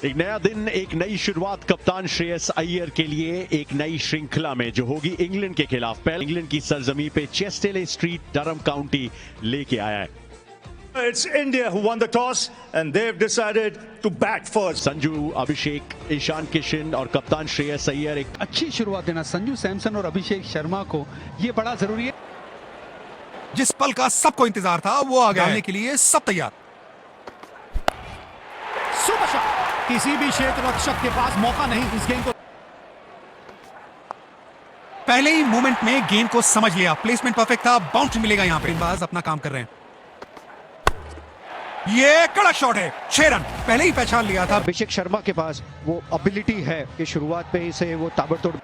एक नया दिन, एक नई शुरुआत कप्तान श्रेयस अय्यर के लिए एक नई श्रृंखला में जो होगी इंग्लैंड के खिलाफ। पहले इंग्लैंड की सरजमी पे चेस्टेले स्ट्रीट, डरहम काउंटी लेके आया है। It's India who won the toss and they've decided to bat first. Sanju, अभिषेक, ईशान किशन और कप्तान श्रेयस अय्यर एक अच्छी शुरुआत देना संजू सैमसन और अभिषेक शर्मा को, ये बड़ा जरूरी है। जिस पल का सबको इंतजार था वो आ गया डालने के लिए सब तैयार। सुपर शॉट, किसी भी क्षेत्र रक्षक के पास मौका नहीं इस गेंद को। पहले ही मूवमेंट में गेंद को समझ लिया, प्लेसमेंट परफेक्ट था, बाउंड्री मिलेगा यहाँ पे। गेंदबाज अपना काम कर रहे हैं। ये कड़क शॉट है, 6 रन पहले ही पहचान लिया था। अभिषेक शर्मा के पास वो एबिलिटी है कि शुरुआत पे ही से वो ताबड़तोड़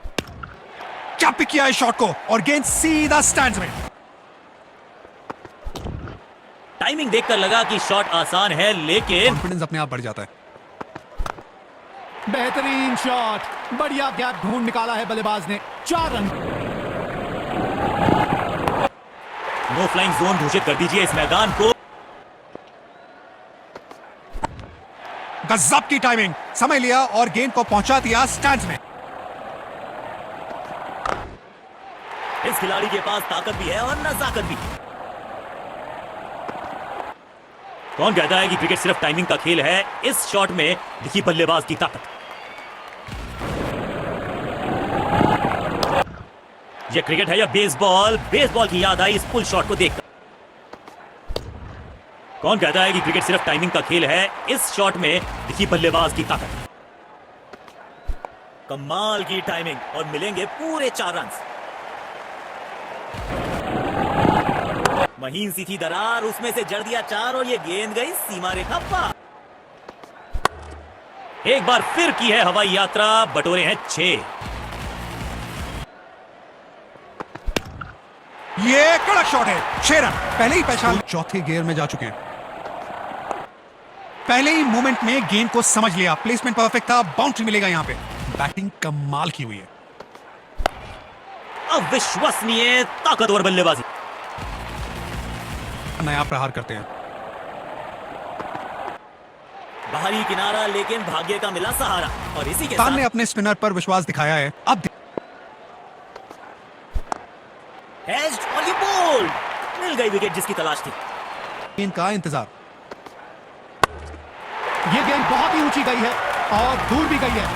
क्या पिक किया इस शॉट को और गेंद सीधा स्टैंड्स में। टाइमिंग देखकर लगा कि शॉट आसान है, लेकिन कॉन्फिडेंस अपने आप बढ़ जाता है। बेहतरीन शॉट, बढ़िया गैप ढूंढ निकाला है बल्लेबाज ने। 4 रन। नो फ्लाइंग जोन घोषित कर दीजिए इस मैदान को। गजब की टाइमिंग, समय लिया और गेंद को पहुंचा दिया स्टैंड्स में। इस खिलाड़ी के पास ताकत भी है और नजाकत भी। कौन कहता है कि क्रिकेट सिर्फ टाइमिंग का खेल है? इस शॉट में दिखी बल्लेबाज की ताकत। यह क्रिकेट है या बेसबॉल? बेसबॉल की याद आई इस पुल शॉट को देखकर। कौन कहता है कि क्रिकेट सिर्फ टाइमिंग का खेल है? इस शॉट में दिखी बल्लेबाज की ताकत। कमाल की टाइमिंग और मिलेंगे पूरे 4 रन। महीन सी थी दरार, उसमें से जड़ दिया 4 और ये गेंद गई सीमा रेखा पार। एक बार फिर की है हवाई यात्रा, बटोरे हैं 6। ये कड़क शॉट है, 6 रन पहले ही पहचान। चौथे गियर में जा चुके हैं। पहले ही मूवमेंट में गेंद को समझ लिया, प्लेसमेंट परफेक्ट था, बाउंड्री मिलेगा यहाँ पे। बैटिंग कमाल की हुई है। अविश्वसनीय ताकतवर बल्लेबाजी। नया प्रहार करते हैं। बाहरी किनारा, लेकिन भाग्य का मिला सहारा और इसी के कप्तान साथ ने अपने स्पिनर पर विश्वास दिखाया है। अब एज्ड और ये बोल्ड, मिल गई विकेट जिसकी तलाश थी। गेंद का इंतजार। ये गेंद बहुत ही ऊंची गई है और दूर भी गई है।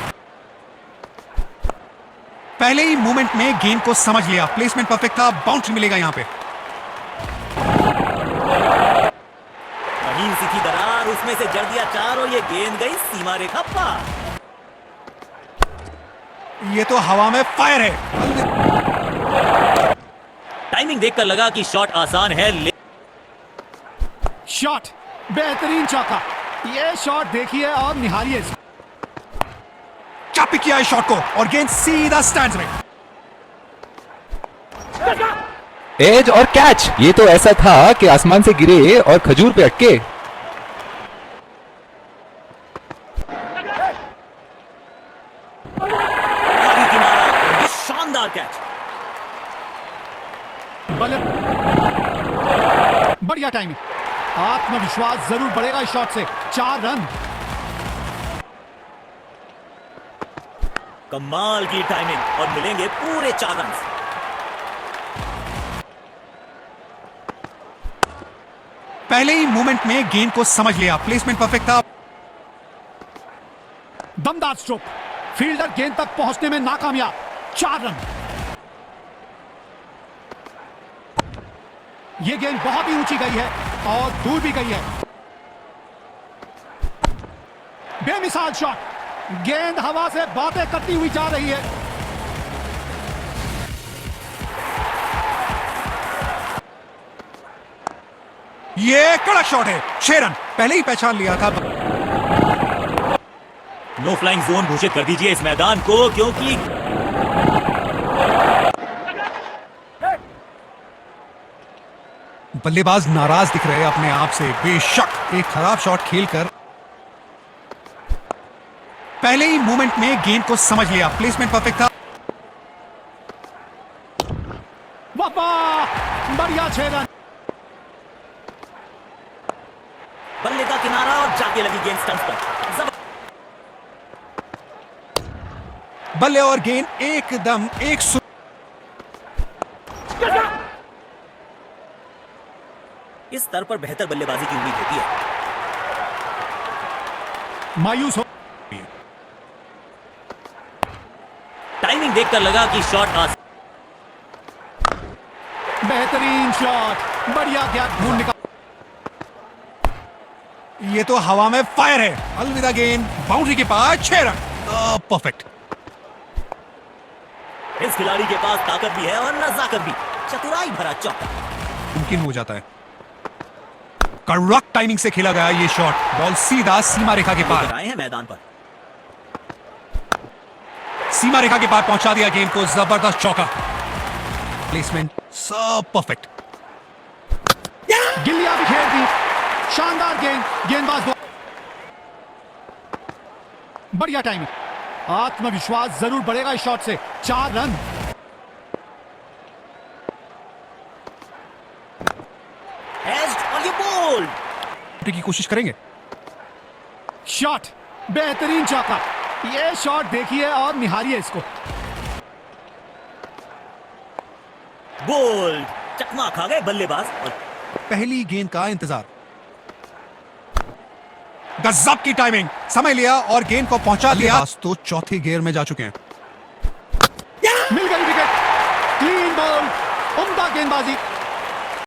पहले ही मूवमेंट में गेंद को समझ लिया, प्लेसमेंट परफेक्ट था, बाउंड्री मिलेगा यहाँ पे। महीन सी थी दरार, उसमें से जड़ दिया 4 और ये गेंद गई सीमा रेखा पार। ये तो हवा में फायर है। टाइमिंग देखकर लगा कि शॉट आसान है, शॉट, बेहतरीन चौका। ये शॉट देखिए और निहारिए। क्या पिक किया इस शॉट को और गेंद सीधा स्टैंड्स में। एज और कैच, ये तो ऐसा था कि आसमान से गिरे और खजूर पे अटके। शानदार कैच। बढ़िया टाइमिंग, आत्मविश्वास जरूर बढ़ेगा इस शॉट से। 4 रन। कमाल की टाइमिंग और मिलेंगे पूरे 4 रन। पहले ही मूवमेंट में गेंद को समझ लिया, प्लेसमेंट परफेक्ट था। दमदार स्ट्रोक, फील्डर गेंद तक पहुंचने में नाकामयाब। 4 रन। यह गेंद बहुत ही ऊंची गई है और दूर भी गई है। बेमिसाल शॉट, गेंद हवा से बातें करती हुई जा रही है। ये कड़क शॉट है, 6 रन पहले ही पहचान लिया था। नो फ्लाइंग जोन घोषित कर दीजिए इस मैदान को, क्योंकि बल्लेबाज नाराज दिख रहे हैं अपने आप से। बेशक एक खराब शॉट खेलकर पहले ही मूवमेंट में गेंद को समझ लिया, प्लेसमेंट परफेक्ट था। वाह, बढ़िया 6 रन। बल्ले का किनारा और जाके लगी गेंद स्टंप पर। बल्ले और गेंद एकदम एक इस स्तर पर बेहतर बल्लेबाजी की उम्मीद होती है। मायूस हो टाइमिंग देखकर लगा कि शॉट बेहतरीन शॉट, बढ़िया गैप ढूंढ निकाल। ये तो हवा में फायर है। अलविदा गेंद बाउंड्री के पास 6 रन। परफेक्ट। इस खिलाड़ी के पास ताकत भी है और नजाकत भी। चतुराई भरा चौका मुमकिन हो जाता है। कड़क टाइमिंग से खेला गया ये शॉट। बॉल सीधा सीमा रेखा के पार। आए हैं मैदान पर। सीमा रेखा के पार पहुंचा दिया गेंद को। जबरदस्त चौका। प्लेसमेंट सब परफेक्ट। गिल्लियां भी खेल दी। शानदार गेंद, गेंदबाज बढ़िया टाइमिंग। आत्मविश्वास जरूर बढ़ेगा इस शॉट से। 4 रन। और ये बोल्ड की कोशिश करेंगे। शॉट, बेहतरीन चौका। ये शॉट देखिए और निहारिए इसको। बोल्ड चकमा खा गए बल्लेबाज। और पहली गेंद का इंतजार। गजब की टाइमिंग। समय लिया और गेंद को पहुंचा दिया। तो चौथे गियर में जा चुके हैं। मिल गई विकेट। क्लीन बॉल, उम्दा गेंदबाजी।